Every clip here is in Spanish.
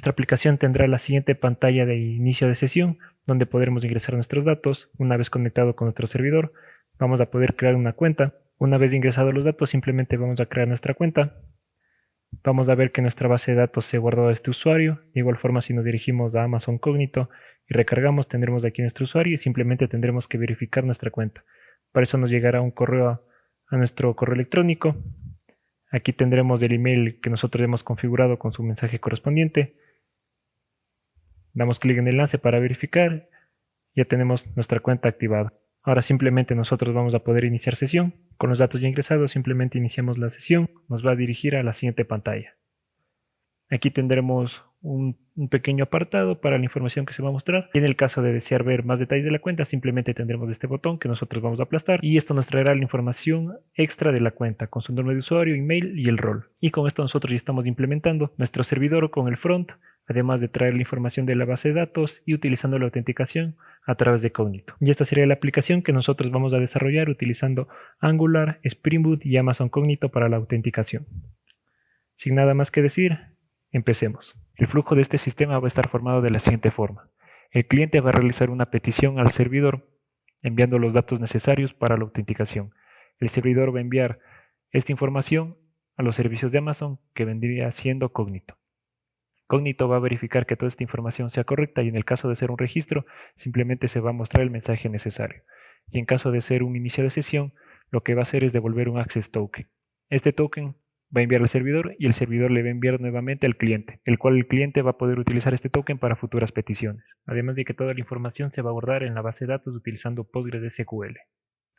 Nuestra aplicación tendrá la siguiente pantalla de inicio de sesión, donde podremos ingresar nuestros datos. Una vez conectado con nuestro servidor, vamos a poder crear una cuenta. Una vez ingresados los datos, simplemente vamos a crear nuestra cuenta. Vamos a ver que nuestra base de datos se guardó a este usuario. De igual forma, si nos dirigimos a Amazon Cognito y recargamos, tendremos aquí nuestro usuario y simplemente tendremos que verificar nuestra cuenta. Para eso nos llegará un correo a nuestro correo electrónico. Aquí tendremos el email que nosotros hemos configurado con su mensaje correspondiente. Damos clic en el enlace para verificar. Ya tenemos nuestra cuenta activada. Ahora simplemente nosotros vamos a poder iniciar sesión. Con los datos ya ingresados, simplemente iniciamos la sesión. Nos va a dirigir a la siguiente pantalla. Aquí tendremos un pequeño apartado para la información que se va a mostrar. Y en el caso de desear ver más detalles de la cuenta, simplemente tendremos este botón que nosotros vamos a aplastar. Y esto nos traerá la información extra de la cuenta, con su nombre de usuario, email y el rol. Y con esto nosotros ya estamos implementando nuestro servidor con el front, además de traer la información de la base de datos y utilizando la autenticación a través de Cognito. Y esta sería la aplicación que nosotros vamos a desarrollar utilizando Angular, Spring Boot y Amazon Cognito para la autenticación. Sin nada más que decir, empecemos. El flujo de este sistema va a estar formado de la siguiente forma. El cliente va a realizar una petición al servidor enviando los datos necesarios para la autenticación. El servidor va a enviar esta información a los servicios de Amazon, que vendría siendo Cognito. Cognito va a verificar que toda esta información sea correcta y en el caso de ser un registro, simplemente se va a mostrar el mensaje necesario. Y en caso de ser un inicio de sesión, lo que va a hacer es devolver un access token. Este token va a enviar al servidor y el servidor le va a enviar nuevamente al cliente, el cual el cliente va a poder utilizar este token para futuras peticiones. Además de que toda la información se va a guardar en la base de datos utilizando PostgreSQL.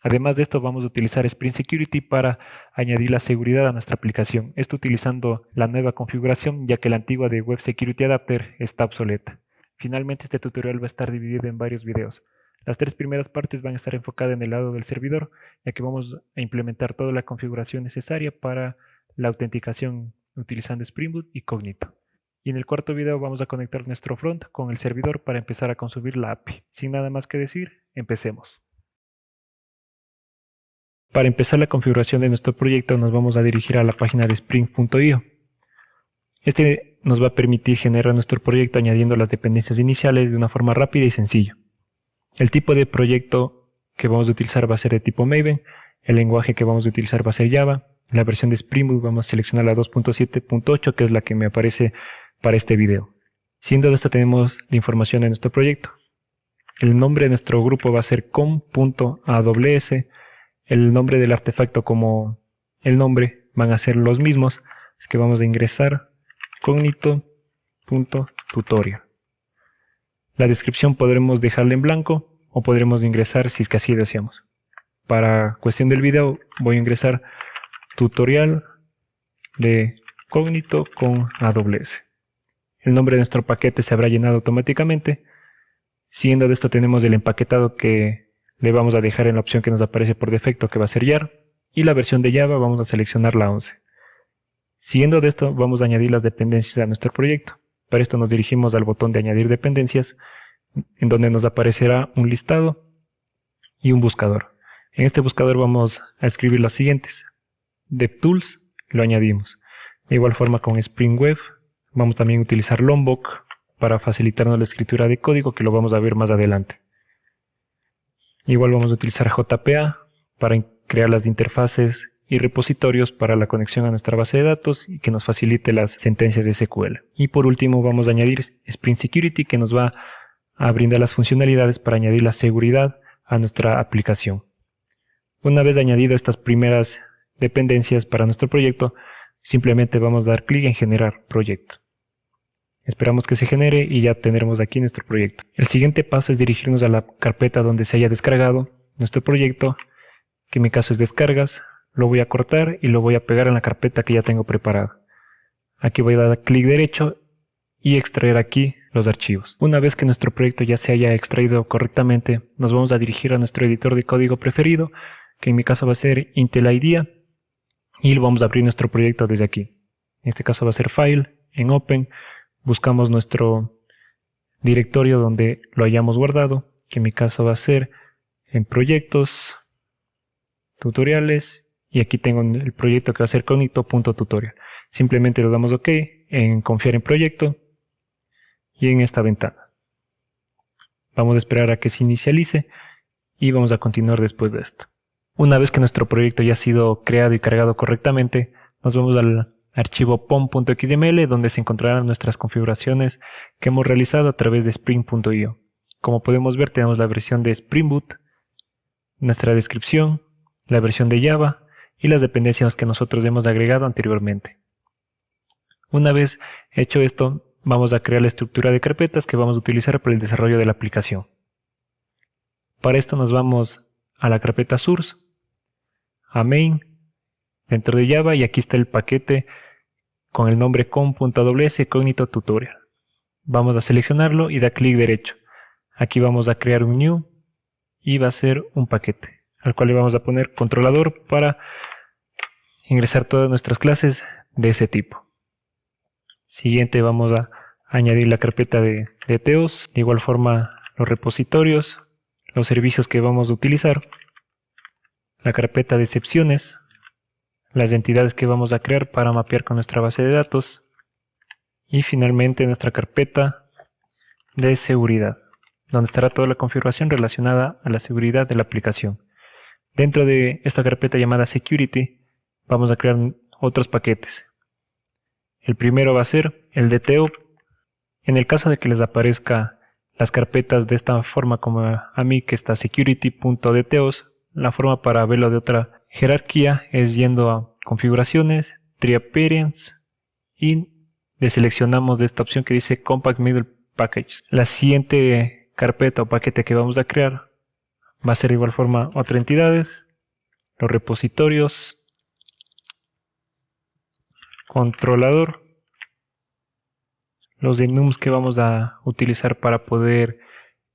Además de esto, vamos a utilizar Spring Security para añadir la seguridad a nuestra aplicación. Esto utilizando la nueva configuración, ya que la antigua de Web Security Adapter está obsoleta. Finalmente, este tutorial va a estar dividido en varios videos. Las 3 primeras partes van a estar enfocadas en el lado del servidor, ya que vamos a implementar toda la configuración necesaria para la autenticación utilizando Spring Boot y Cognito. Y en el cuarto video vamos a conectar nuestro front con el servidor para empezar a consumir la API. Sin nada más que decir, empecemos. Para empezar la configuración de nuestro proyecto nos vamos a dirigir a la página de spring.io. Este nos va a permitir generar nuestro proyecto añadiendo las dependencias iniciales de una forma rápida y sencilla. El tipo de proyecto que vamos a utilizar va a ser de tipo Maven, el lenguaje que vamos a utilizar va a ser Java, la versión de Spring Boot vamos a seleccionar la 2.7.8 que es la que me aparece para este video. Siendo de esto tenemos la información de nuestro proyecto. El nombre de nuestro grupo va a ser com.aws. El nombre del artefacto como el nombre van a ser los mismos, es que vamos a ingresar cognito.tutorial. La descripción podremos dejarla en blanco o podremos ingresar si es que así deseamos. Para cuestión del video voy a ingresar tutorial de Cognito con AWS. El nombre de nuestro paquete se habrá llenado automáticamente. Siguiendo de esto tenemos el empaquetado que le vamos a dejar en la opción que nos aparece por defecto, que va a ser YAR, y la versión de Java vamos a seleccionar la 11. Siguiendo de esto vamos a añadir las dependencias a nuestro proyecto. Para esto nos dirigimos al botón de añadir dependencias, en donde nos aparecerá un listado y un buscador. En este buscador vamos a escribir las siguientes. DevTools lo añadimos. De igual forma con Spring Web vamos también a utilizar Lombok para facilitarnos la escritura de código, que lo vamos a ver más adelante. Igual vamos a utilizar JPA para crear las interfaces y repositorios para la conexión a nuestra base de datos y que nos facilite las sentencias de SQL. Y por último vamos a añadir Spring Security, que nos va a brindar las funcionalidades para añadir la seguridad a nuestra aplicación. Una vez añadido estas primeras dependencias para nuestro proyecto, simplemente vamos a dar clic en generar proyecto. Esperamos que se genere y ya tendremos aquí nuestro proyecto. El siguiente paso es dirigirnos a la carpeta donde se haya descargado nuestro proyecto, que en mi caso es descargas. Lo voy a cortar y lo voy a pegar en la carpeta que ya tengo preparada. Aquí voy a dar clic derecho y extraer aquí los archivos. Una vez que nuestro proyecto ya se haya extraído correctamente, nos vamos a dirigir a nuestro editor de código preferido, que en mi caso va a ser Intel IDEA, y vamos a abrir nuestro proyecto desde aquí. En este caso va a ser File, en Open. Buscamos nuestro directorio donde lo hayamos guardado, que en mi caso va a ser en proyectos, tutoriales, y aquí tengo el proyecto que va a ser cognito.tutorial. Simplemente le damos OK en confiar en proyecto y en esta ventana. Vamos a esperar a que se inicialice y vamos a continuar después de esto. Una vez que nuestro proyecto ya ha sido creado y cargado correctamente, nos vamos al archivo pom.xml donde se encontrarán nuestras configuraciones que hemos realizado a través de spring.io. Como podemos ver, tenemos la versión de Spring Boot, nuestra descripción, la versión de Java y las dependencias que nosotros hemos agregado anteriormente. Una vez hecho esto, vamos a crear la estructura de carpetas que vamos a utilizar para el desarrollo de la aplicación. Para esto nos vamos a la carpeta source, a main, dentro de Java, y aquí está el paquete con el nombre com.ws Cognito Tutorial. Vamos a seleccionarlo y dar clic derecho. Aquí vamos a crear un new y va a ser un paquete, al cual le vamos a poner controlador para ingresar todas nuestras clases de ese tipo. Siguiente, vamos a añadir la carpeta de TEOS, de igual forma los repositorios, los servicios que vamos a utilizar, la carpeta de excepciones, las entidades que vamos a crear para mapear con nuestra base de datos y finalmente nuestra carpeta de seguridad, donde estará toda la configuración relacionada a la seguridad de la aplicación. Dentro de esta carpeta llamada Security vamos a crear otros paquetes. El primero va a ser el de TEO. En el caso de que les aparezca las carpetas de esta forma como a mí, que está security.dteos, la forma para verlo de otra jerarquía es yendo a configuraciones, tree appearance y deseleccionamos de esta opción que dice Compact Middle Package. La siguiente carpeta o paquete que vamos a crear va a ser de igual forma otras entidades, los repositorios, controlador, los enums que vamos a utilizar para poder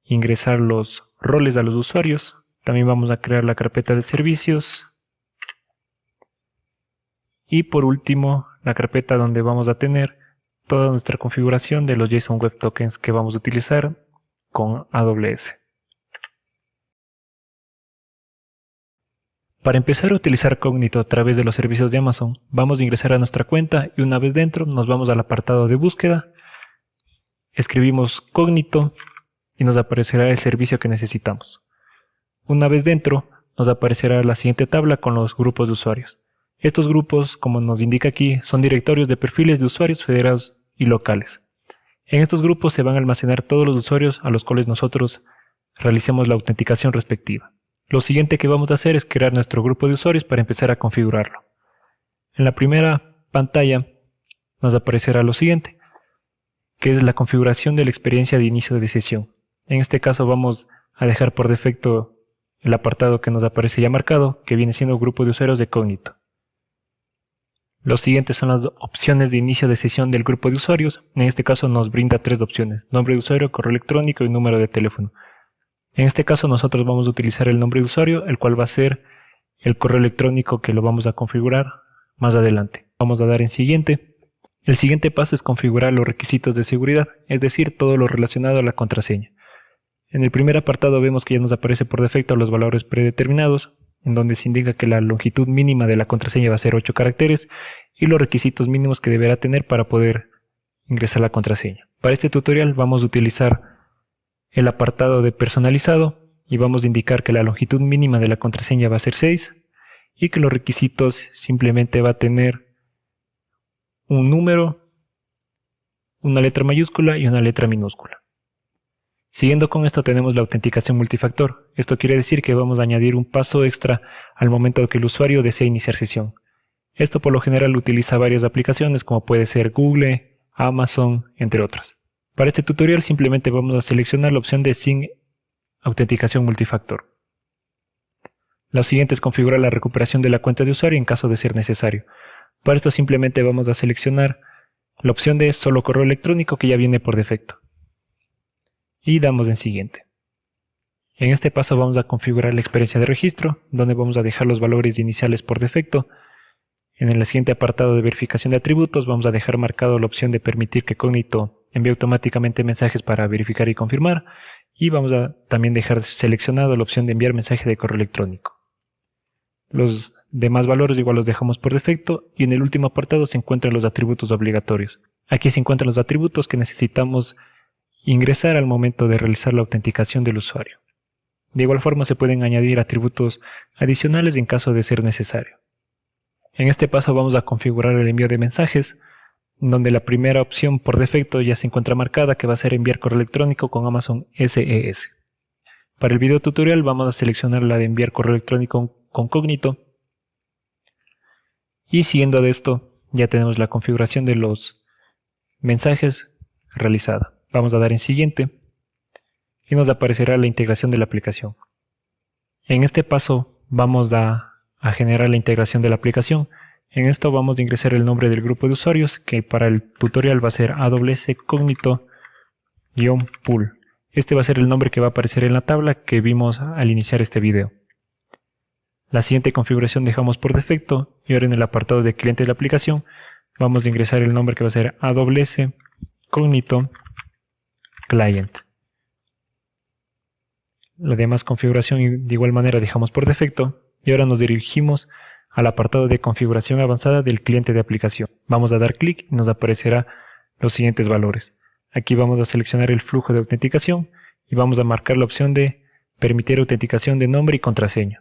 ingresar los roles a los usuarios. También vamos a crear la carpeta de servicios. Y por último, la carpeta donde vamos a tener toda nuestra configuración de los JSON Web Tokens que vamos a utilizar con AWS. Para empezar a utilizar Cognito a través de los servicios de Amazon, vamos a ingresar a nuestra cuenta y una vez dentro nos vamos al apartado de búsqueda, escribimos Cognito y nos aparecerá el servicio que necesitamos. Una vez dentro, nos aparecerá la siguiente tabla con los grupos de usuarios. Estos grupos, como nos indica aquí, son directorios de perfiles de usuarios federados y locales. En estos grupos se van a almacenar todos los usuarios a los cuales nosotros realicemos la autenticación respectiva. Lo siguiente que vamos a hacer es crear nuestro grupo de usuarios para empezar a configurarlo. En la primera pantalla nos aparecerá lo siguiente, que es la configuración de la experiencia de inicio de sesión. En este caso vamos a dejar por defecto el apartado que nos aparece ya marcado, que viene siendo grupo de usuarios de Cognito. Los siguientes son las opciones de inicio de sesión del grupo de usuarios. En este caso nos brinda tres opciones: nombre de usuario, correo electrónico y número de teléfono. En este caso nosotros vamos a utilizar el nombre de usuario, el cual va a ser el correo electrónico que lo vamos a configurar más adelante. Vamos a dar en siguiente. El siguiente paso es configurar los requisitos de seguridad, es decir, todo lo relacionado a la contraseña. En el primer apartado vemos que ya nos aparece por defecto los valores predeterminados, en donde se indica que la longitud mínima de la contraseña va a ser 8 caracteres y los requisitos mínimos que deberá tener para poder ingresar la contraseña. Para este tutorial vamos a utilizar el apartado de personalizado y vamos a indicar que la longitud mínima de la contraseña va a ser 6 y que los requisitos simplemente va a tener un número, una letra mayúscula y una letra minúscula. Siguiendo con esto tenemos la autenticación multifactor. Esto quiere decir que vamos a añadir un paso extra al momento de que el usuario desee iniciar sesión. Esto por lo general utiliza varias aplicaciones como puede ser Google, Amazon, entre otras. Para este tutorial simplemente vamos a seleccionar la opción de Sin Autenticación Multifactor. La siguiente es configurar la recuperación de la cuenta de usuario en caso de ser necesario. Para esto simplemente vamos a seleccionar la opción de Solo correo electrónico, que ya viene por defecto. Y damos en siguiente. En este paso vamos a configurar la experiencia de registro, donde vamos a dejar los valores iniciales por defecto. En el siguiente apartado de verificación de atributos vamos a dejar marcado la opción de permitir que Cognito envíe automáticamente mensajes para verificar y confirmar. Y vamos a también dejar seleccionado la opción de enviar mensaje de correo electrónico. Los demás valores igual los dejamos por defecto y en el último apartado se encuentran los atributos obligatorios. Aquí se encuentran los atributos que necesitamos ingresar al momento de realizar la autenticación del usuario. De igual forma se pueden añadir atributos adicionales en caso de ser necesario. En este paso vamos a configurar el envío de mensajes, donde la primera opción por defecto ya se encuentra marcada, que va a ser enviar correo electrónico con Amazon SES. Para el video tutorial vamos a seleccionar la de enviar correo electrónico con Cognito. Y siguiendo de esto ya tenemos la configuración de los mensajes realizada. Vamos a dar en siguiente y nos aparecerá la integración de la aplicación. En este paso vamos a generar la integración de la aplicación. En esto vamos a ingresar el nombre del grupo de usuarios, que para el tutorial va a ser AWS Cognito-Pool. Este va a ser el nombre que va a aparecer en la tabla que vimos al iniciar este video. La siguiente configuración dejamos por defecto y ahora en el apartado de cliente de la aplicación vamos a ingresar el nombre que va a ser AWS Cognito Client. La demás configuración de igual manera dejamos por defecto y ahora nos dirigimos al apartado de configuración avanzada del cliente de aplicación. Vamos a dar clic y nos aparecerá los siguientes valores. Aquí vamos a seleccionar el flujo de autenticación y vamos a marcar la opción de permitir autenticación de nombre y contraseña.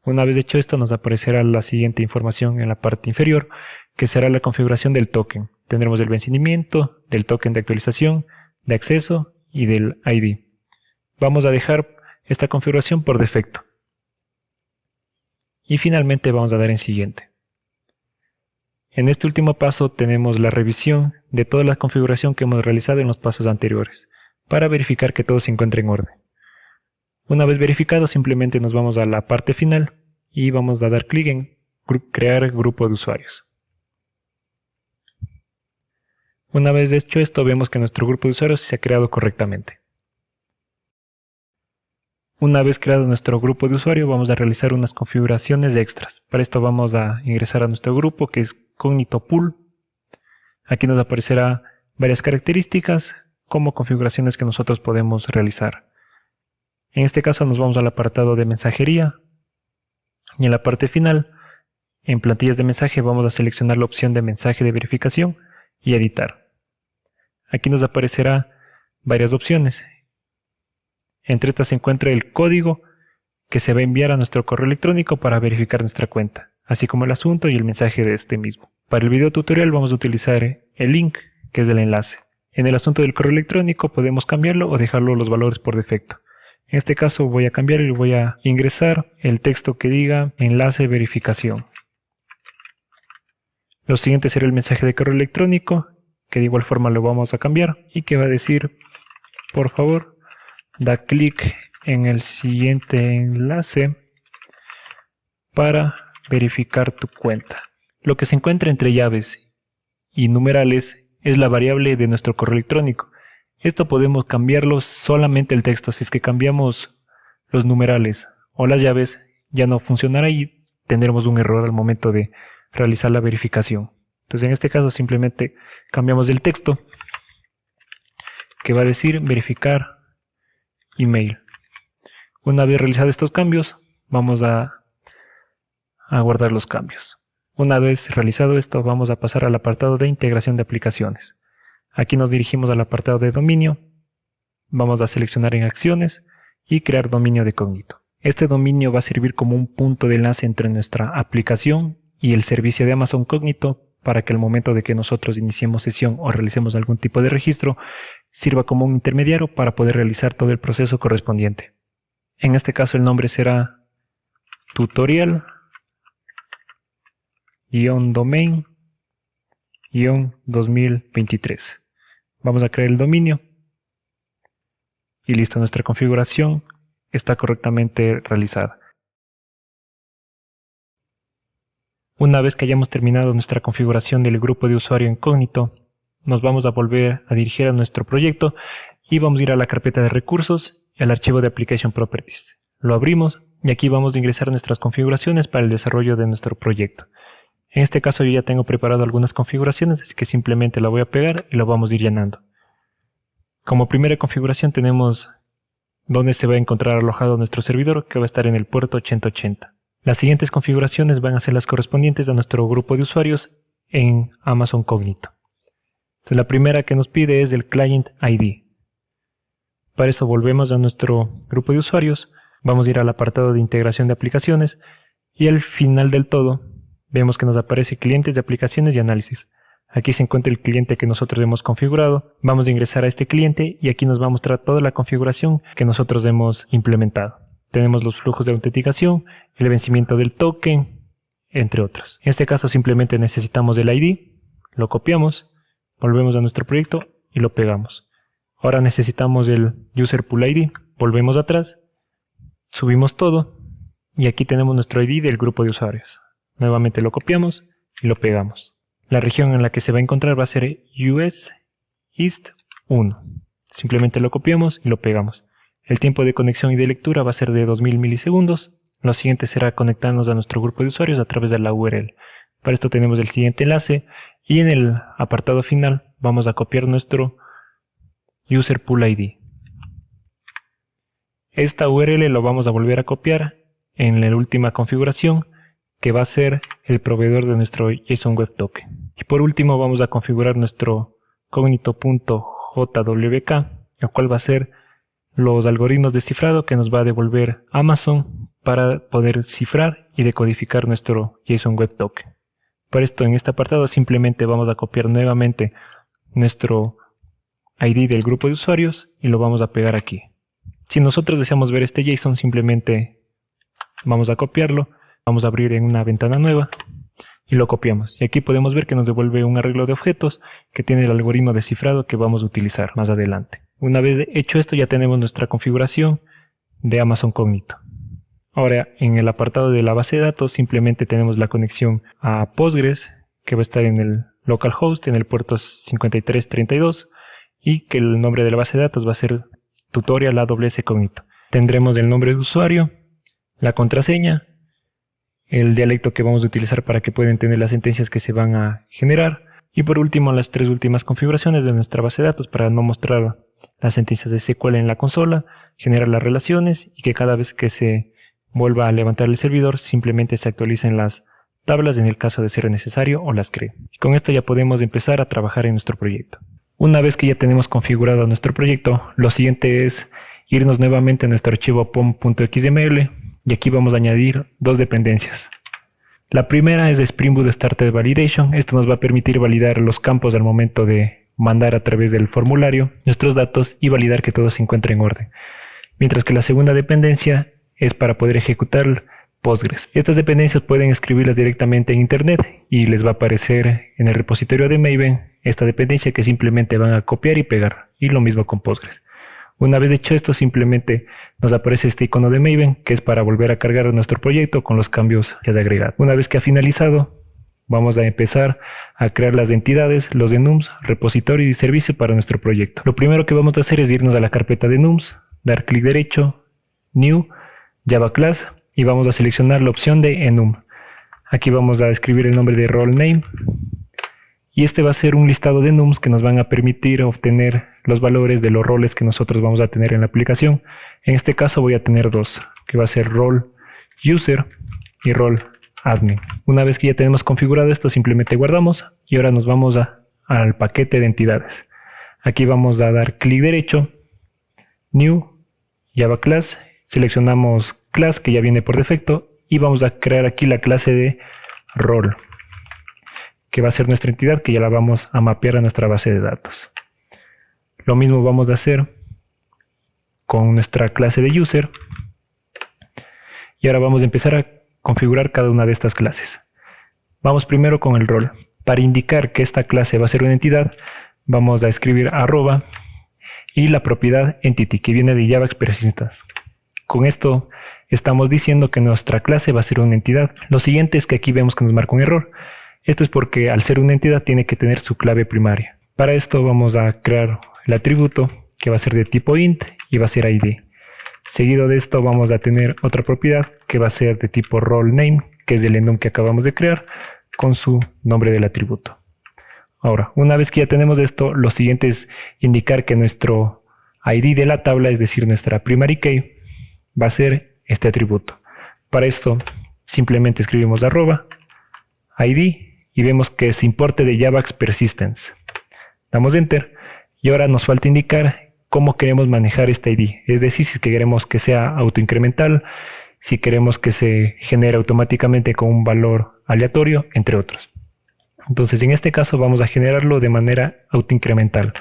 Una vez hecho esto nos aparecerá la siguiente información en la parte inferior, que será la configuración del token. Tendremos el vencimiento, del token de actualización, de acceso y del ID. Vamos a dejar esta configuración por defecto. Y finalmente vamos a dar en siguiente. En este último paso tenemos la revisión de toda la configuración que hemos realizado en los pasos anteriores, para verificar que todo se encuentre en orden. Una vez verificado, simplemente nos vamos a la parte final y vamos a dar clic en crear grupo de usuarios. Una vez hecho esto, vemos que nuestro grupo de usuarios se ha creado correctamente. Una vez creado nuestro grupo de usuario, vamos a realizar unas configuraciones extras. Para esto vamos a ingresar a nuestro grupo, que es Cognito Pool. Aquí nos aparecerá varias características como configuraciones que nosotros podemos realizar. En este caso nos vamos al apartado de mensajería y en la parte final, en plantillas de mensaje, vamos a seleccionar la opción de mensaje de verificación y editar. Aquí nos aparecerá varias opciones. Entre estas se encuentra el código que se va a enviar a nuestro correo electrónico para verificar nuestra cuenta, así como el asunto y el mensaje de este mismo. Para el video tutorial vamos a utilizar el link, que es el enlace. En el asunto del correo electrónico podemos cambiarlo o dejarlo los valores por defecto. En este caso voy a cambiar y voy a ingresar el texto que diga enlace verificación. Lo siguiente será el mensaje de correo electrónico, que de igual forma lo vamos a cambiar y que va a decir, por favor, da clic en el siguiente enlace para verificar tu cuenta. Lo que se encuentra entre llaves y numerales es la variable de nuestro correo electrónico. Esto podemos cambiarlo solamente el texto. Si es que cambiamos los numerales o las llaves, ya no funcionará y tendremos un error al momento de realizar la verificación. Entonces en este caso simplemente cambiamos el texto, que va a decir verificar email. Una vez realizados estos cambios, vamos a guardar los cambios. Una vez realizado esto, vamos a pasar al apartado de integración de aplicaciones. Aquí nos dirigimos al apartado de dominio, vamos a seleccionar en acciones y crear dominio de Cognito. Este dominio va a servir como un punto de enlace entre nuestra aplicación y el servicio de Amazon Cognito para que al momento de que nosotros iniciemos sesión o realicemos algún tipo de registro, sirva como un intermediario para poder realizar todo el proceso correspondiente. En este caso el nombre será tutorial-domain-2023. Vamos a crear el dominio y listo, nuestra configuración está correctamente realizada. Una vez que hayamos terminado nuestra configuración del grupo de usuario en Cognito, nos vamos a volver a dirigir a nuestro proyecto y vamos a ir a la carpeta de recursos y al archivo de Application Properties. Lo abrimos y aquí vamos a ingresar nuestras configuraciones para el desarrollo de nuestro proyecto. En este caso yo ya tengo preparado algunas configuraciones, así que simplemente la voy a pegar y lo vamos a ir llenando. Como primera configuración tenemos donde se va a encontrar alojado nuestro servidor, que va a estar en el puerto 8080. Las siguientes configuraciones van a ser las correspondientes a nuestro grupo de usuarios en Amazon Cognito. Entonces, la primera que nos pide es el Client ID. Para eso volvemos a nuestro grupo de usuarios, vamos a ir al apartado de integración de aplicaciones y al final del todo vemos que nos aparece clientes de aplicaciones y análisis. Aquí se encuentra el cliente que nosotros hemos configurado, vamos a ingresar a este cliente y aquí nos va a mostrar toda la configuración que nosotros hemos implementado. Tenemos los flujos de autenticación, el vencimiento del token, entre otros. En este caso simplemente necesitamos el ID, lo copiamos, volvemos a nuestro proyecto y lo pegamos. Ahora necesitamos el User Pool ID, volvemos atrás, subimos todo y aquí tenemos nuestro ID del grupo de usuarios. Nuevamente lo copiamos y lo pegamos. La región en la que se va a encontrar va a ser US East 1. Simplemente lo copiamos y lo pegamos. El tiempo de conexión y de lectura va a ser de 2000 milisegundos. Lo siguiente será conectarnos a nuestro grupo de usuarios a través de la URL. Para esto tenemos el siguiente enlace y en el apartado final vamos a copiar nuestro User Pool ID. Esta URL lo vamos a volver a copiar en la última configuración, que va a ser el proveedor de nuestro JSON Web Token. Y por último vamos a configurar nuestro cognito.jwk, el cual va a ser los algoritmos de cifrado que nos va a devolver Amazon para poder cifrar y decodificar nuestro JSON Web Token. Para esto, en este apartado simplemente vamos a copiar nuevamente nuestro ID del grupo de usuarios y lo vamos a pegar aquí. Si nosotros deseamos ver este JSON, simplemente vamos a copiarlo, vamos a abrir en una ventana nueva y lo copiamos. Y aquí podemos ver que nos devuelve un arreglo de objetos que tiene el algoritmo de cifrado que vamos a utilizar más adelante. Una vez hecho esto, ya tenemos nuestra configuración de Amazon Cognito. Ahora, en el apartado de la base de datos, simplemente tenemos la conexión a Postgres, que va a estar en el localhost, en el puerto 5332, y que el nombre de la base de datos va a ser tutorial AWS Cognito. Tendremos el nombre de usuario, la contraseña, el dialecto que vamos a utilizar para que puedan entender las sentencias que se van a generar, y por último las tres últimas configuraciones de nuestra base de datos para no mostrar las sentencias de SQL en la consola, generar las relaciones y que cada vez que se vuelva a levantar el servidor simplemente se actualicen las tablas en el caso de ser necesario o las cree. Y con esto ya podemos empezar a trabajar en nuestro proyecto. Una vez que ya tenemos configurado nuestro proyecto, lo siguiente es irnos nuevamente a nuestro archivo pom.xml y aquí vamos a añadir dos dependencias. La primera es de Spring Boot Starter Validation. Esto nos va a permitir validar los campos al momento de mandar a través del formulario nuestros datos y validar que todo se encuentre en orden. Mientras que la segunda dependencia es para poder ejecutar Postgres. Estas dependencias pueden escribirlas directamente en internet y les va a aparecer en el repositorio de Maven esta dependencia que simplemente van a copiar y pegar, y lo mismo con Postgres. Una vez hecho esto, simplemente nos aparece este icono de Maven que es para volver a cargar nuestro proyecto con los cambios ya de agregado. Una vez que ha finalizado, vamos a empezar a crear las entidades, los enums, repositorio y servicio para nuestro proyecto. Lo primero que vamos a hacer es irnos a la carpeta de enums, dar clic derecho, New, Java Class, y vamos a seleccionar la opción de enum. Aquí vamos a escribir el nombre de role name y este va a ser un listado de enums que nos van a permitir obtener los valores de los roles que nosotros vamos a tener en la aplicación. En este caso voy a tener dos, que va a ser role user y role admin. Una vez que ya tenemos configurado esto, simplemente guardamos y ahora nos vamos al paquete de entidades. Aquí vamos a dar clic derecho, New, Java Class, seleccionamos Class que ya viene por defecto y vamos a crear aquí la clase de role, que va a ser nuestra entidad que ya la vamos a mapear a nuestra base de datos. Lo mismo vamos a hacer con nuestra clase de user y ahora vamos a empezar a configurar cada una de estas clases. Vamos primero con el role. Para indicar que esta clase va a ser una entidad, vamos a escribir arroba y la propiedad entity que viene de Java Express Instance. Con esto estamos diciendo que nuestra clase va a ser una entidad. Lo siguiente es que aquí vemos que nos marca un error. Esto es porque al ser una entidad tiene que tener su clave primaria. Para esto vamos a crear el atributo que va a ser de tipo int y va a ser id. Seguido de esto vamos a tener otra propiedad que va a ser de tipo role name, que es del enum que acabamos de crear, con su nombre del atributo. Ahora, una vez que ya tenemos esto, lo siguiente es indicar que nuestro id de la tabla, es decir, nuestra primary key, va a ser este atributo. Para esto simplemente escribimos arroba id y vemos que es importe de Java Persistence. Damos enter y ahora nos falta indicar cómo queremos manejar este ID. Es decir, si queremos que sea autoincremental, si queremos que se genere automáticamente con un valor aleatorio, entre otros. Entonces, en este caso vamos a generarlo de manera autoincremental.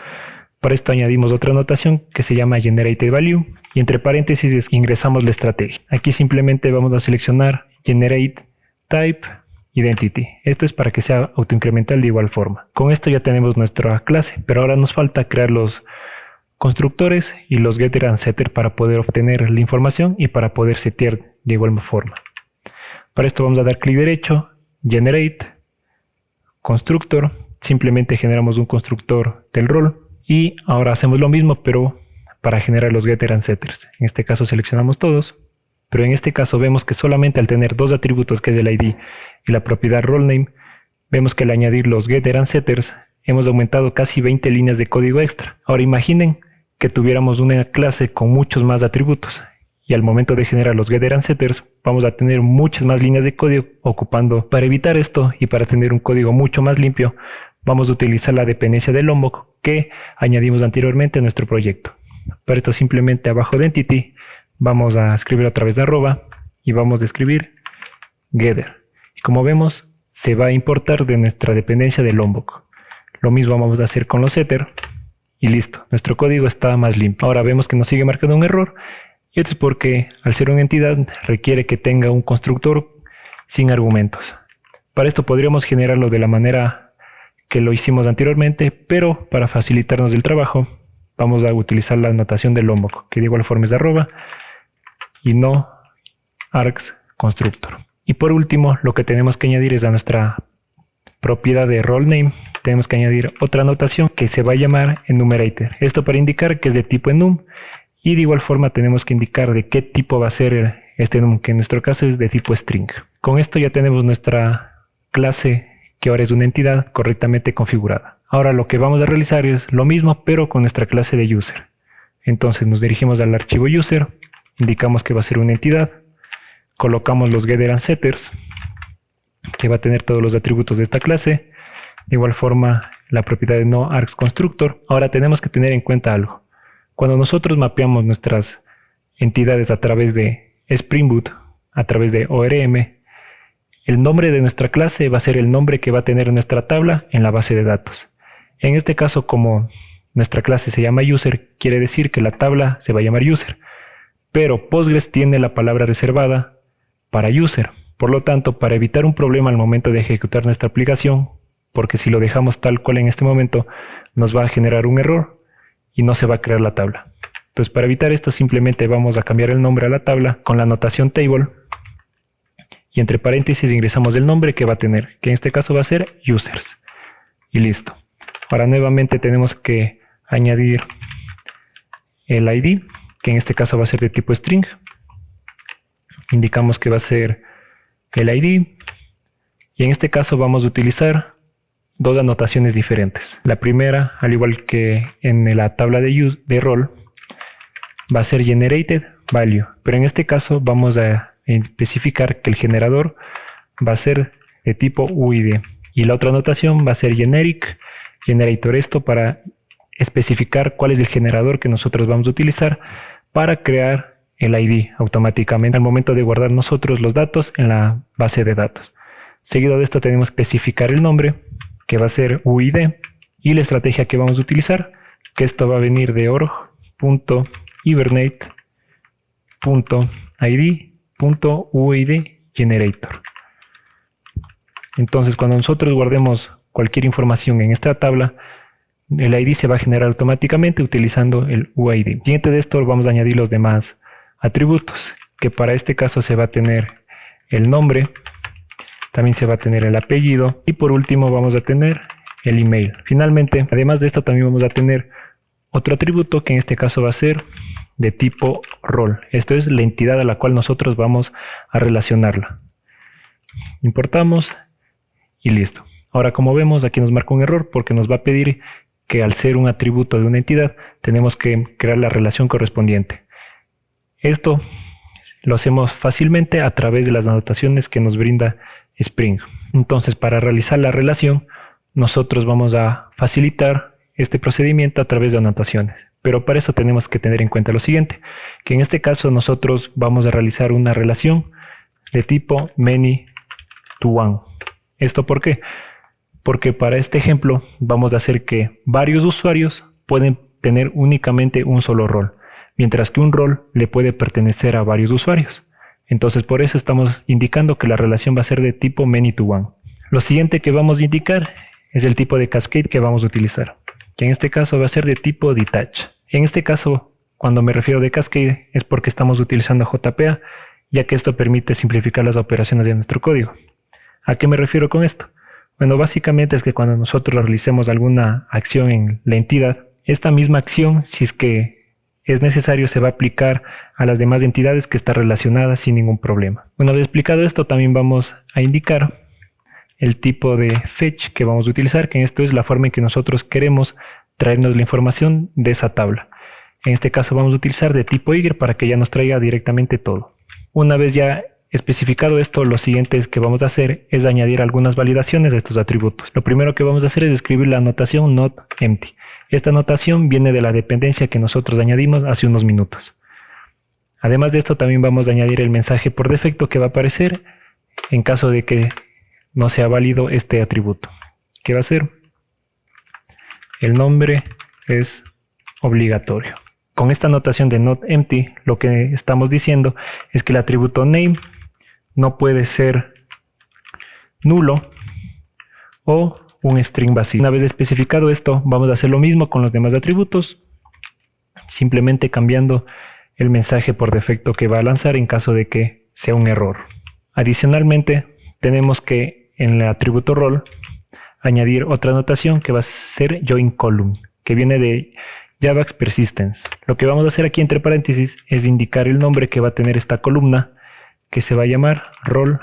Para esto añadimos otra notación que se llama GenerateValue y entre paréntesis ingresamos la estrategia. Aquí simplemente vamos a seleccionar GenerateTypeIdentity. Esto es para que sea autoincremental de igual forma. Con esto ya tenemos nuestra clase, pero ahora nos falta crear los constructores y los getter and setter para poder obtener la información y para poder setear de igual forma. Para esto vamos a dar clic derecho, Generate, Constructor, simplemente generamos un constructor del rol y ahora hacemos lo mismo pero para generar los getter and setters. En este caso seleccionamos todos, pero en este caso vemos que solamente al tener dos atributos que es el ID y la propiedad rolename, vemos que al añadir los getter and setters hemos aumentado casi 20 líneas de código extra. Ahora imaginen que tuviéramos una clase con muchos más atributos y al momento de generar los getter and setters vamos a tener muchas más líneas de código ocupando. Para evitar esto y para tener un código mucho más limpio, vamos a utilizar la dependencia de Lombok que añadimos anteriormente a nuestro proyecto. Para esto simplemente abajo de Entity vamos a escribir otra vez arroba y vamos a escribir getter. Y como vemos se va a importar de nuestra dependencia de Lombok. Lo mismo vamos a hacer con los setter y listo, nuestro código está más limpio. Ahora vemos que nos sigue marcando un error y esto es porque al ser una entidad requiere que tenga un constructor sin argumentos. Para esto podríamos generarlo de la manera que lo hicimos anteriormente, pero para facilitarnos el trabajo vamos a utilizar la notación de Lombok, que de igual forma es arroba y no args constructor. Y por último, lo que tenemos que añadir es a nuestra propiedad de rolename, tenemos que añadir otra notación que se va a llamar enumerator. Esto para indicar que es de tipo enum y de igual forma tenemos que indicar de qué tipo va a ser este enum, que en nuestro caso es de tipo string. Con esto ya tenemos nuestra clase que ahora es una entidad correctamente configurada. Ahora lo que vamos a realizar es lo mismo pero con nuestra clase de user. Entonces nos dirigimos al archivo user, indicamos que va a ser una entidad, colocamos los getter and setters que va a tener todos los atributos de esta clase, de igual forma la propiedad de noArgsConstructor. Ahora tenemos que tener en cuenta algo. Cuando nosotros mapeamos nuestras entidades a través de Spring Boot, a través de ORM, el nombre de nuestra clase va a ser el nombre que va a tener nuestra tabla en la base de datos. En este caso, como nuestra clase se llama user, quiere decir que la tabla se va a llamar user, pero Postgres tiene la palabra reservada para user. Por lo tanto, para evitar un problema al momento de ejecutar nuestra aplicación, porque si lo dejamos tal cual en este momento, nos va a generar un error y no se va a crear la tabla. Entonces, para evitar esto, simplemente vamos a cambiar el nombre a la tabla con la notación table y entre paréntesis ingresamos el nombre que va a tener, que en este caso va a ser users. Y listo. Ahora nuevamente tenemos que añadir el ID, que en este caso va a ser de tipo string. Indicamos que va a ser el ID y en este caso vamos a utilizar dos anotaciones diferentes. La primera, al igual que en la tabla de rol, va a ser GenerateValue, pero en este caso vamos a especificar que el generador va a ser de tipo UID y la otra anotación va a ser GenericGenerator, esto para especificar cuál es el generador que nosotros vamos a utilizar para crear el ID automáticamente al momento de guardar nosotros los datos en la base de datos. Seguido de esto tenemos que especificar el nombre, que va a ser UID, y la estrategia que vamos a utilizar, que esto va a venir de org.hibernate.id.uidGenerator. Entonces, cuando nosotros guardemos cualquier información en esta tabla, el ID se va a generar automáticamente utilizando el UID. Siguiente de esto vamos a añadir los demás atributos, que para este caso se va a tener el nombre, también se va a tener el apellido y por último vamos a tener el email. Finalmente, además de esto también vamos a tener otro atributo que en este caso va a ser de tipo rol. Esto es la entidad a la cual nosotros vamos a relacionarla. Importamos y listo. Ahora, como vemos, aquí nos marca un error porque nos va a pedir que al ser un atributo de una entidad tenemos que crear la relación correspondiente. Esto lo hacemos fácilmente a través de las anotaciones que nos brinda Spring. Entonces, para realizar la relación, nosotros vamos a facilitar este procedimiento a través de anotaciones. Pero para eso tenemos que tener en cuenta lo siguiente, que en este caso nosotros vamos a realizar una relación de tipo many to one. ¿Esto por qué? Porque para este ejemplo vamos a hacer que varios usuarios pueden tener únicamente un solo rol, mientras que un rol le puede pertenecer a varios usuarios. Entonces por eso estamos indicando que la relación va a ser de tipo many to one. Lo siguiente que vamos a indicar es el tipo de cascade que vamos a utilizar, que en este caso va a ser de tipo detach. En este caso, cuando me refiero de cascade es porque estamos utilizando JPA, ya que esto permite simplificar las operaciones de nuestro código. ¿A qué me refiero con esto? Bueno, básicamente es que cuando nosotros realicemos alguna acción en la entidad, esta misma acción, si es que es necesario, se va a aplicar a las demás entidades que está relacionada sin ningún problema. Una vez explicado esto, también vamos a indicar el tipo de fetch que vamos a utilizar, que esto es la forma en que nosotros queremos traernos la información de esa tabla. En este caso vamos a utilizar de tipo Y para que ya nos traiga directamente todo. Una vez ya especificado esto, lo siguiente que vamos a hacer es añadir algunas validaciones de estos atributos. Lo primero que vamos a hacer es escribir la anotación not_empty. Esta anotación viene de la dependencia que nosotros añadimos hace unos minutos. Además de esto, también vamos a añadir el mensaje por defecto que va a aparecer en caso de que no sea válido este atributo, que va a ser el nombre es obligatorio. Con esta anotación de not_empty, lo que estamos diciendo es que el atributo name no puede ser nulo o un string vacío. Una vez especificado esto, vamos a hacer lo mismo con los demás atributos, simplemente cambiando el mensaje por defecto que va a lanzar en caso de que sea un error. Adicionalmente, tenemos que en el atributo role añadir otra anotación que va a ser join column, que viene de Javax Persistence. Lo que vamos a hacer aquí entre paréntesis es indicar el nombre que va a tener esta columna, que se va a llamar role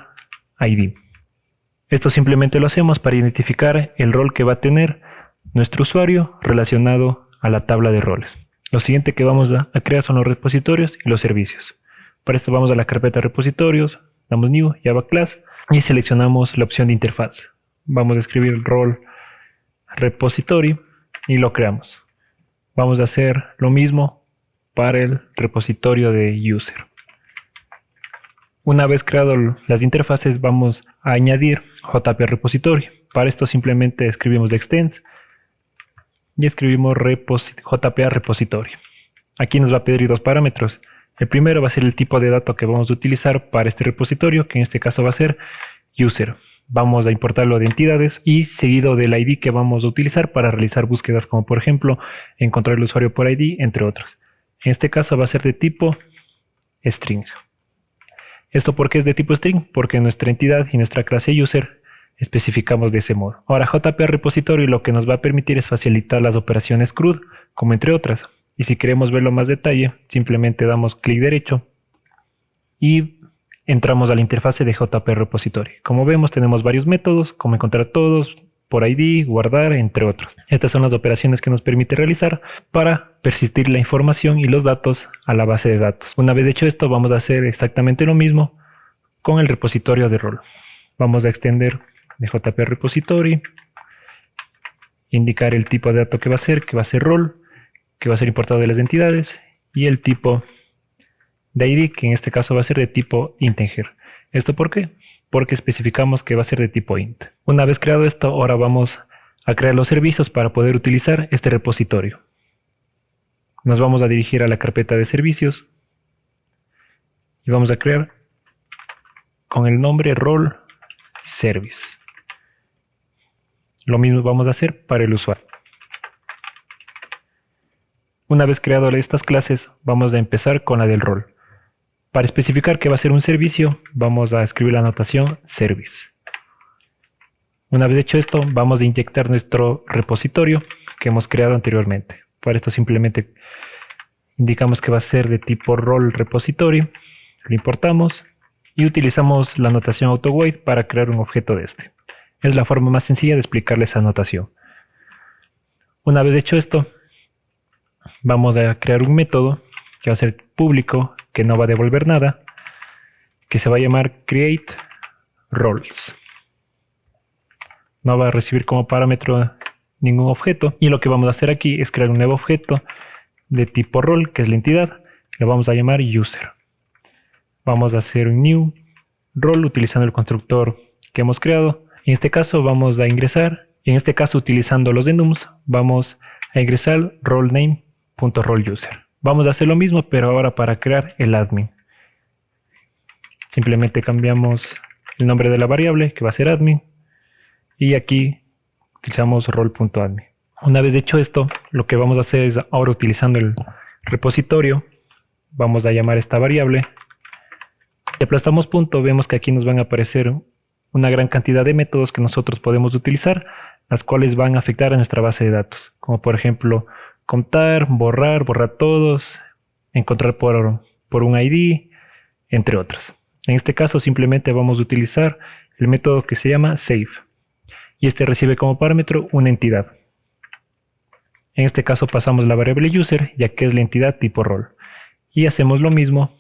ID. Esto simplemente lo hacemos para identificar el rol que va a tener nuestro usuario relacionado a la tabla de roles. Lo siguiente que vamos a crear son los repositorios y los servicios. Para esto vamos a la carpeta repositorios, damos new, Java class y seleccionamos la opción de interfaz. Vamos a escribir el rol repository y lo creamos. Vamos a hacer lo mismo para el repositorio de user. Una vez creado las interfaces, vamos a añadir JPA repository. Para esto simplemente escribimos extends y escribimos JPA repository. Aquí nos va a pedir dos parámetros. El primero va a ser el tipo de dato que vamos a utilizar para este repositorio, que en este caso va a ser user. Vamos a importarlo de entidades y seguido del ID que vamos a utilizar para realizar búsquedas como por ejemplo encontrar el usuario por ID, entre otros. En este caso va a ser de tipo string. ¿Esto por qué es de tipo string? Porque nuestra entidad y nuestra clase user especificamos de ese modo. Ahora JPA repository lo que nos va a permitir es facilitar las operaciones CRUD, como entre otras. Y si queremos verlo más detalle, simplemente damos clic derecho y entramos a la interfase de JPA repository. Como vemos, tenemos varios métodos, como encontrar todos, por ID, guardar, entre otros. Estas son las operaciones que nos permite realizar para persistir la información y los datos a la base de datos. Una vez hecho esto, vamos a hacer exactamente lo mismo con el repositorio de rol. Vamos a extender de JPA repository, indicar el tipo de dato que va a ser rol, que va a ser importado de las entidades, y el tipo de ID, que en este caso va a ser de tipo integer. ¿Esto por qué? Porque especificamos que va a ser de tipo int. Una vez creado esto, ahora vamos a crear los servicios para poder utilizar este repositorio. Nos vamos a dirigir a la carpeta de servicios y vamos a crear con el nombre role service. Lo mismo vamos a hacer para el usuario. Una vez creado estas clases, vamos a empezar con la del rol. Para especificar que va a ser un servicio, vamos a escribir la anotación service. Una vez hecho esto, vamos a inyectar nuestro repositorio que hemos creado anteriormente. Para esto simplemente indicamos que va a ser de tipo role repository, lo importamos y utilizamos la anotación AutoWait para crear un objeto de este. Es la forma más sencilla de explicarle esa anotación. Una vez hecho esto, vamos a crear un método que va a ser público, que no va a devolver nada, que se va a llamar createRoles. No va a recibir como parámetro ningún objeto, y lo que vamos a hacer aquí es crear un nuevo objeto de tipo rol, que es la entidad, lo vamos a llamar user. Vamos a hacer un new role utilizando el constructor que hemos creado. En este caso vamos a ingresar, en este caso utilizando los enums, vamos a ingresar rolename.rollUser. Vamos a hacer lo mismo, pero ahora para crear el admin. Simplemente cambiamos el nombre de la variable, que va a ser admin, y aquí utilizamos role.admin. Una vez hecho esto, lo que vamos a hacer es, ahora utilizando el repositorio, vamos a llamar esta variable. Si aplastamos punto, vemos que aquí nos van a aparecer una gran cantidad de métodos que nosotros podemos utilizar, las cuales van a afectar a nuestra base de datos, como por ejemplo contar, borrar todos, encontrar por un ID, entre otros. En este caso simplemente vamos a utilizar el método que se llama save, y este recibe como parámetro una entidad. En este caso pasamos la variable user, ya que es la entidad tipo rol, y hacemos lo mismo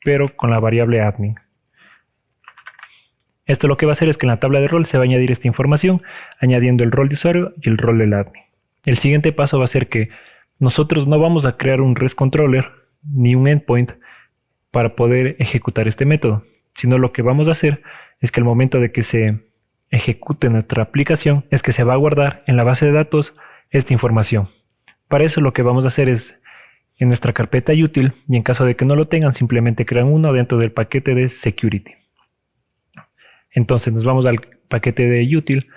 pero con la variable admin. Esto lo que va a hacer es que en la tabla de rol se va a añadir esta información, añadiendo el rol de usuario y el rol del admin. El siguiente paso va a ser que nosotros no vamos a crear un REST controller ni un endpoint para poder ejecutar este método, sino lo que vamos a hacer es que al momento de que se ejecute nuestra aplicación es que se va a guardar en la base de datos esta información. Para eso lo que vamos a hacer es en nuestra carpeta util, y en caso de que no lo tengan simplemente crean uno dentro del paquete de security. Entonces nos vamos al paquete de util,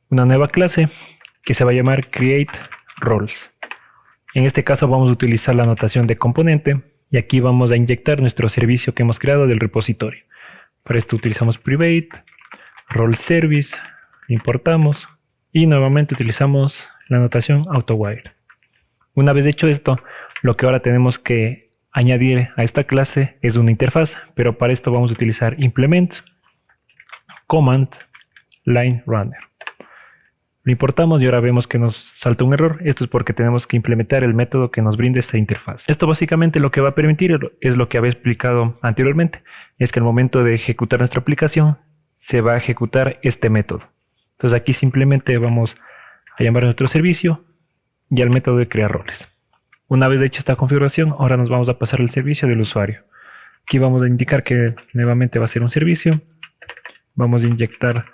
una nueva clase que se va a llamar createRoles. En este caso vamos a utilizar la notación de componente y aquí vamos a inyectar nuestro servicio que hemos creado del repositorio. Para esto utilizamos private, role service, importamos y nuevamente utilizamos la notación autowire. Una vez hecho esto, lo que ahora tenemos que añadir a esta clase es una interfaz, pero para esto vamos a utilizar implements command line runner. Lo importamos y ahora vemos que nos salta un error. Esto es porque tenemos que implementar el método que nos brinde esta interfaz. Esto básicamente lo que va a permitir es lo que había explicado anteriormente, es que al momento de ejecutar nuestra aplicación se va a ejecutar este método. Entonces aquí simplemente vamos a llamar a nuestro servicio y al método de crear roles. Una vez hecha esta configuración, ahora nos vamos a pasar al servicio del usuario. Aquí vamos a indicar que nuevamente va a ser un servicio. Vamos a inyectar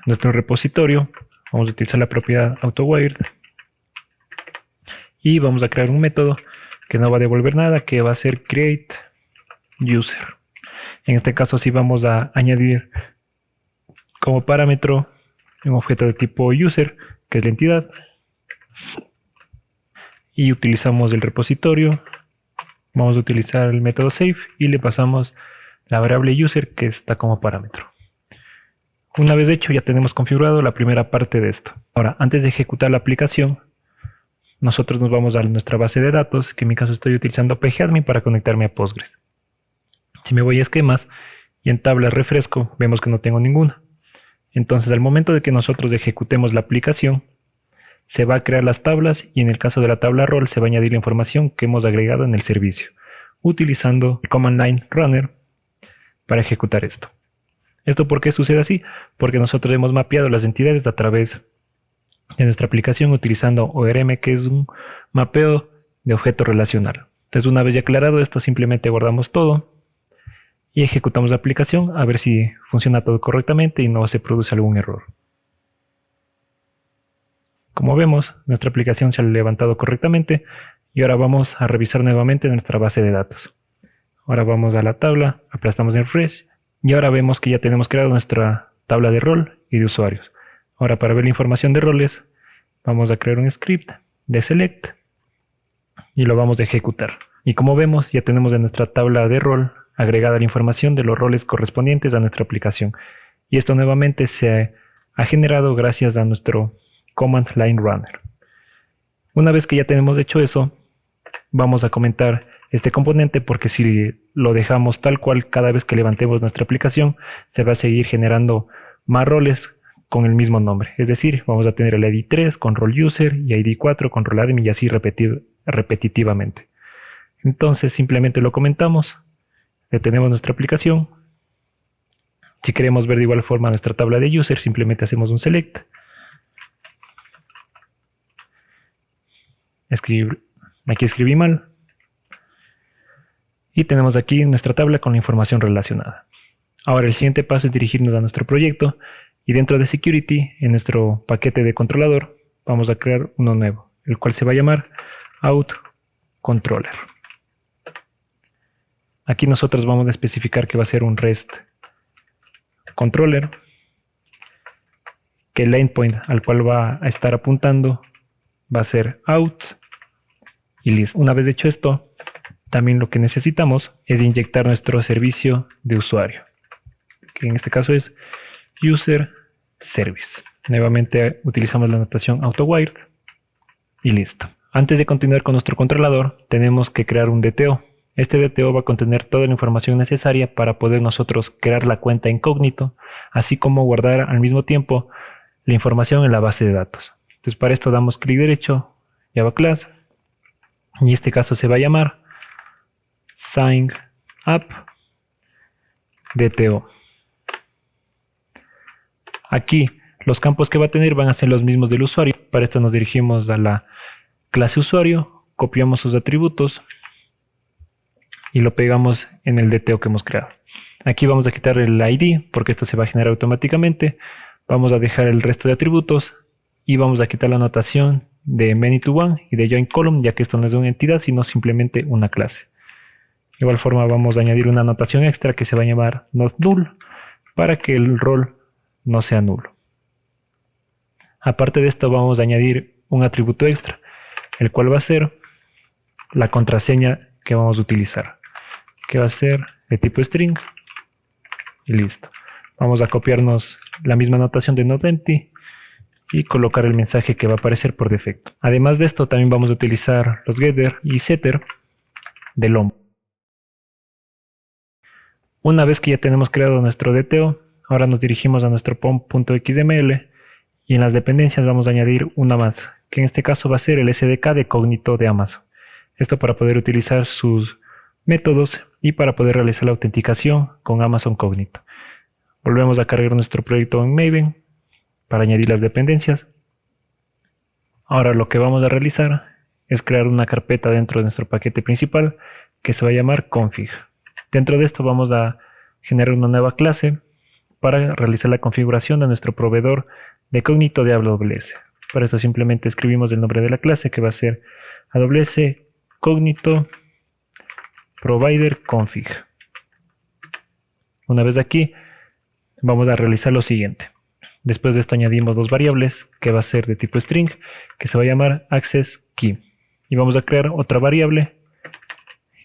nuestro repositorio. Vamos a utilizar la propiedad autowired. Y vamos a crear un método que no va a devolver nada, que va a ser createUser. En este caso sí vamos a añadir como parámetro un objeto de tipo user, que es la entidad. Y utilizamos el repositorio, vamos a utilizar el método save y le pasamos la variable user que está como parámetro. Una vez hecho ya tenemos configurado la primera parte de esto. Ahora, antes de ejecutar la aplicación, nosotros nos vamos a nuestra base de datos, que en mi caso estoy utilizando pgadmin para conectarme a Postgres. Si me voy a esquemas y en tablas refresco, vemos que no tengo ninguna. Entonces al momento de que nosotros ejecutemos la aplicación, se va a crear las tablas y en el caso de la tabla rol se va a añadir la información que hemos agregado en el servicio, utilizando el command line runner para ejecutar esto. ¿Esto por qué sucede así? Porque nosotros hemos mapeado las entidades a través de nuestra aplicación utilizando ORM, que es un mapeo de objeto relacional. Entonces una vez ya aclarado esto, simplemente guardamos todo y ejecutamos la aplicación a ver si funciona todo correctamente y no se produce algún error. Como vemos, nuestra aplicación se ha levantado correctamente y ahora vamos a revisar nuevamente nuestra base de datos. Ahora vamos a la tabla, aplastamos en refresh y ahora vemos que ya tenemos creado nuestra tabla de rol y de usuarios. Ahora para ver la información de roles, vamos a crear un script de select y lo vamos a ejecutar. Y como vemos, ya tenemos en nuestra tabla de rol agregada la información de los roles correspondientes a nuestra aplicación. Y esto nuevamente se ha generado gracias a nuestro command line runner. Una vez que ya tenemos hecho eso, vamos a comentar este componente porque si lo dejamos tal cual cada vez que levantemos nuestra aplicación, se va a seguir generando más roles con el mismo nombre. Es decir, vamos a tener el ID 3 con role user y ID 4 con role admin y así repetitivamente. Entonces simplemente lo comentamos, detenemos nuestra aplicación. Si queremos ver de igual forma nuestra tabla de user, simplemente hacemos un select. Aquí escribí mal. Y tenemos aquí nuestra tabla con la información relacionada. Ahora el siguiente paso es dirigirnos a nuestro proyecto y dentro de Security, en nuestro paquete de controlador, vamos a crear uno nuevo, el cual se va a llamar OutController. Aquí nosotros vamos a especificar que va a ser un REST controller, que el endpoint al cual va a estar apuntando va a ser out y listo. Una vez hecho esto, también lo que necesitamos es inyectar nuestro servicio de usuario, que en este caso es user service. Nuevamente utilizamos la notación AutoWired y listo. Antes de continuar con nuestro controlador, tenemos que crear un DTO. Este DTO va a contener toda la información necesaria para poder nosotros crear la cuenta incógnito, así como guardar al mismo tiempo la información en la base de datos. Entonces para esto damos clic derecho, Java Class, y en este caso se va a llamar Sign Up DTO. Aquí los campos que va a tener van a ser los mismos del usuario. Para esto nos dirigimos a la clase usuario, copiamos sus atributos y lo pegamos en el DTO que hemos creado. Aquí vamos a quitar el ID porque esto se va a generar automáticamente. Vamos a dejar el resto de atributos y vamos a quitar la notación de many to one y de join column, ya que esto no es una entidad sino simplemente una clase. De igual forma vamos a añadir una notación extra que se va a llamar not null para que el rol no sea nulo. Aparte de esto vamos a añadir un atributo extra, el cual va a ser la contraseña que vamos a utilizar, que va a ser de tipo string y listo. Vamos a copiarnos la misma notación de notEmpty y colocar el mensaje que va a aparecer por defecto. Además de esto también vamos a utilizar los getter y setter de LOM. Una vez que ya tenemos creado nuestro DTO, ahora nos dirigimos a nuestro pom.xml y en las dependencias vamos a añadir una más, que en este caso va a ser el SDK de Cognito de Amazon. Esto para poder utilizar sus métodos y para poder realizar la autenticación con Amazon Cognito. Volvemos a cargar nuestro proyecto en Maven para añadir las dependencias. Ahora lo que vamos a realizar es crear una carpeta dentro de nuestro paquete principal que se va a llamar config. Dentro de esto vamos a generar una nueva clase para realizar la configuración de nuestro proveedor de Cognito de AWS. Para esto simplemente escribimos el nombre de la clase que va a ser AWS Cognito Provider Config. Una vez aquí vamos a realizar lo siguiente. Después de esto añadimos dos variables que va a ser de tipo string que se va a llamar access key y vamos a crear otra variable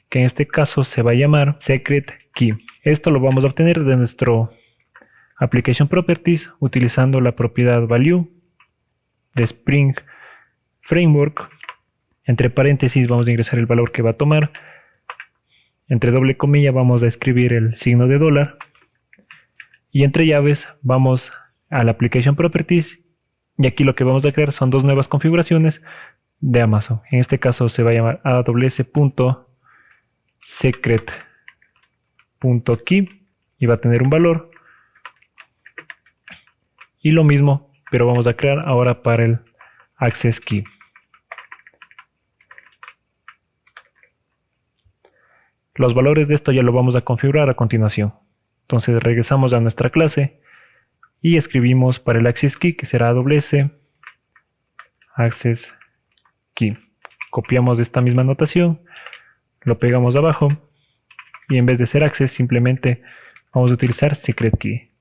que en este caso se va a llamar secret key. Esto lo vamos a obtener de nuestro application properties utilizando la propiedad value de Spring Framework. Entre paréntesis vamos a ingresar el valor que va a tomar. Entre doble comilla vamos a escribir el signo de dólar. Y entre llaves vamos a la application properties y aquí lo que vamos a crear son dos nuevas configuraciones de Amazon. En este caso se va a llamar aws.secret.key y va a tener un valor. Y lo mismo, pero vamos a crear ahora para el access key. Los valores de esto ya lo vamos a configurar a continuación. Entonces regresamos a nuestra clase y escribimos para el access key que será AWS access key. Copiamos esta misma notación, lo pegamos abajo y en vez de ser access simplemente vamos a utilizar secret key.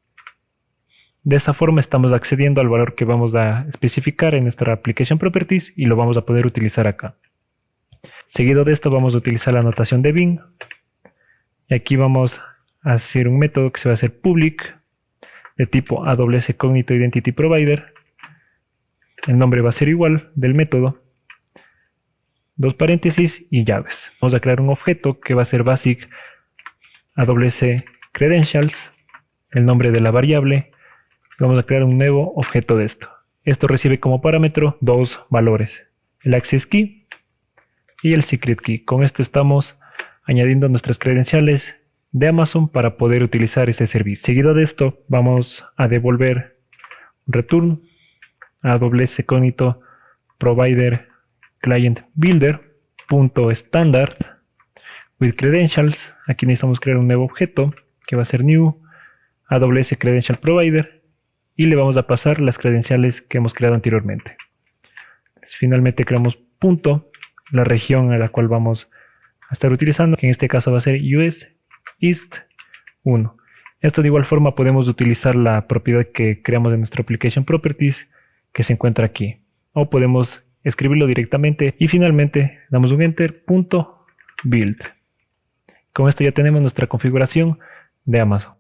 De esta forma estamos accediendo al valor que vamos a especificar en nuestra application properties y lo vamos a poder utilizar acá. Seguido de esto vamos a utilizar la notación de bin y aquí vamos a hacer un método que se va a hacer public de tipo AWS Cognito Identity Provider. El nombre va a ser igual del método, dos paréntesis y llaves. Vamos a crear un objeto que va a ser basic AWS Credentials, el nombre de la variable. Vamos a crear un nuevo objeto de esto. Esto recibe como parámetro dos valores, el access key y el secret key. Con esto estamos añadiendo nuestras credenciales de Amazon para poder utilizar este servicio. Seguido de esto vamos a devolver return a AWS Cognito Provider Client Builder punto standard with credentials. Aquí necesitamos crear un nuevo objeto que va a ser new AWS Credential Provider y le vamos a pasar las credenciales que hemos creado anteriormente. Finalmente creamos punto, la región a la cual vamos a estar utilizando, que en este caso va a ser US East 1. Esto de igual forma podemos utilizar la propiedad que creamos en nuestro Application Properties que se encuentra aquí, o podemos escribirlo directamente y finalmente damos un enter, punto build. Con esto ya tenemos nuestra configuración de Amazon.